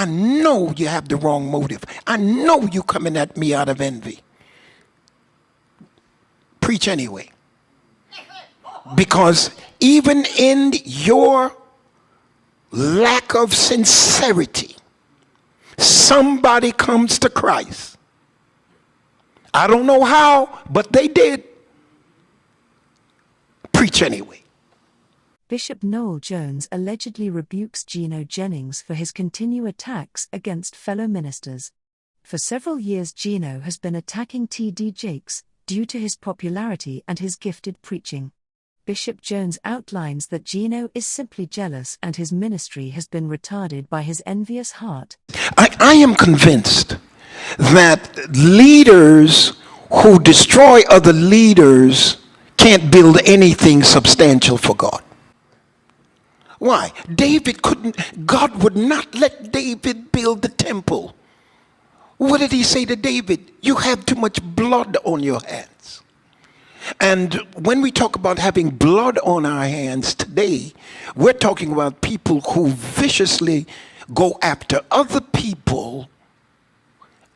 I know you have the wrong motive. I know you coming at me out of envy. Preach anyway. Because even in your lack of sincerity, somebody comes to Christ. I don't know how, but they did. Preach anyway. Bishop Noel Jones allegedly rebukes Gino Jennings for his continued attacks against fellow ministers. For several years, Gino has been attacking T.D. Jakes due to his popularity and his gifted preaching. Bishop Jones outlines that Gino is simply jealous and his ministry has been retarded by his envious heart. I am convinced that leaders who destroy other leaders can't build anything substantial for God. Why? God would not let David build the temple. What did he say to David? You have too much blood on your hands. And when we talk about having blood on our hands today, we're talking about people who viciously go after other people,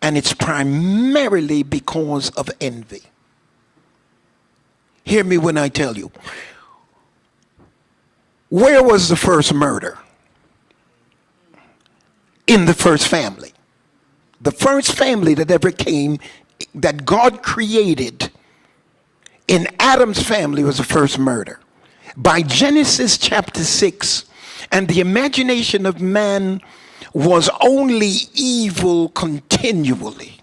and it's primarily because of envy. Hear me when I tell you. Where was the first murder? In the first family. The first family that ever came, that God created, in Adam's family was the first murder. By Genesis chapter 6, and the imagination of man was only evil continually.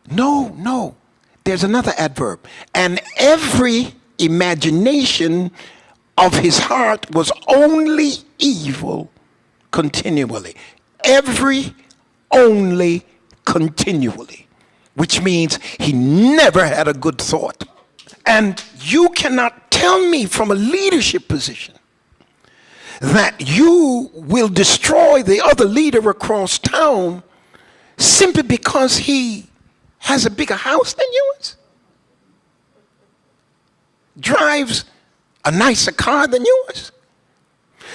No, there's another adverb. And every imagination of his heart was only evil continually. Only continually. Which means he never had a good thought. And you cannot tell me from a leadership position that you will destroy the other leader across town simply because he has a bigger house than yours, drives a nicer car than yours.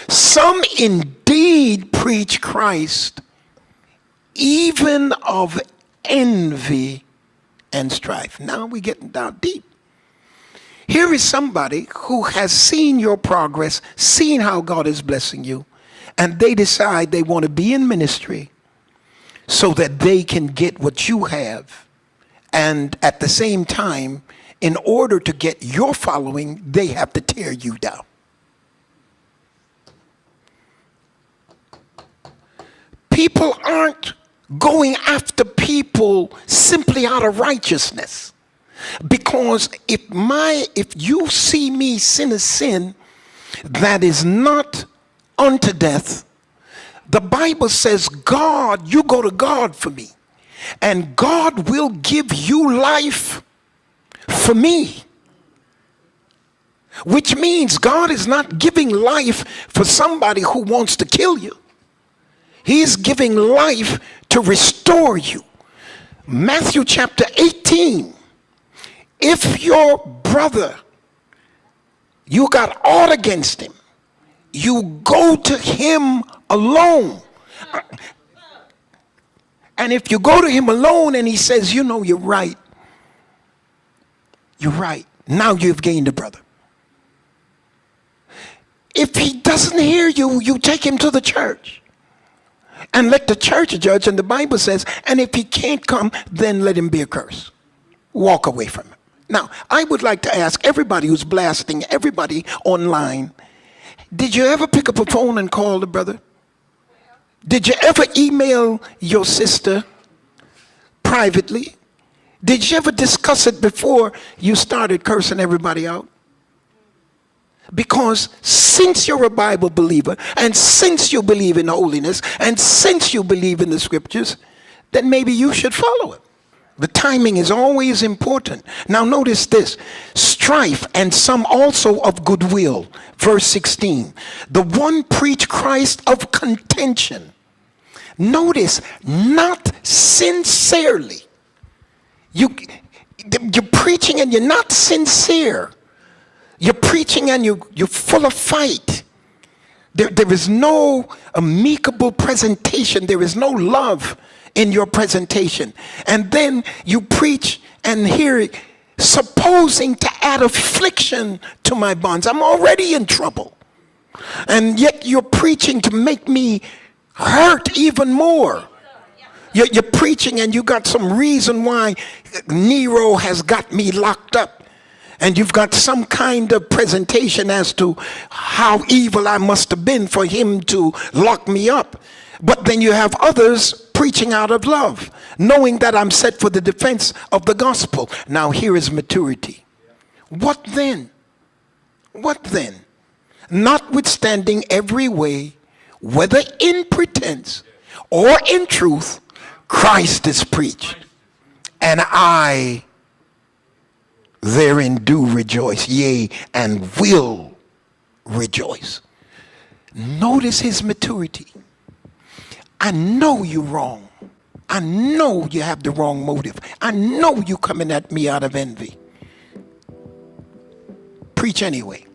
Some indeed preach Christ even of envy and strife. Now we're getting down deep. Here is somebody who has seen your progress, seen how God is blessing you, and they decide they want to be in ministry so that they can get what you have. And at the same time, in order to get your following, they have to tear you down. People aren't going after people simply out of righteousness. Because if you see me sin a sin that is not unto death, the Bible says, you go to God for me, and God will give you life for me. Which means God is not giving life for somebody who wants to kill you. He's giving life to restore you. Matthew chapter 18. If your brother, you got aught against him, you go to him alone. And if you go to him alone and he says, you know, you're right. You're right. Now you've gained a brother. If he doesn't hear you, you take him to the church and let the church judge. And the Bible says, and if he can't come, then let him be accursed. Walk away from him. Now, I would like to ask everybody who's blasting, everybody online, did you ever pick up a phone and call the brother? Did you ever email your sister privately? Did you ever discuss it before you started cursing everybody out? Because since you're a Bible believer, and since you believe in holiness, and since you believe in the scriptures, then maybe you should follow it. The timing is always important. Now notice this, strife and some also of goodwill. Verse 16, the one preach Christ of contention. Notice, not sincerely. You're preaching and you're not sincere. You're preaching and you're full of fight. There is no amicable presentation. There is no love in your presentation. And then you preach and hear it, supposing to add affliction to my bonds. I'm already in trouble. And yet you're preaching to make me hurt even more. You're preaching and you got some reason why Nero has got me locked up. And you've got some kind of presentation as to how evil I must have been for him to lock me up. But then you have others preaching out of love, knowing that I'm set for the defense of the gospel. Now here is maturity. What then? What then? Notwithstanding every way, whether in pretense or in truth, Christ is preached, and I therein do rejoice, yea, and will rejoice. Notice his maturity. I know you're wrong. I know you have the wrong motive. I know you're coming at me out of envy. Preach anyway.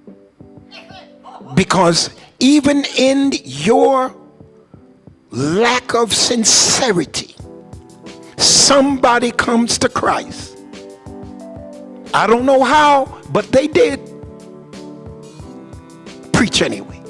Because even in your lack of sincerity, somebody comes to Christ. I don't know how, but they did. Preach anyway.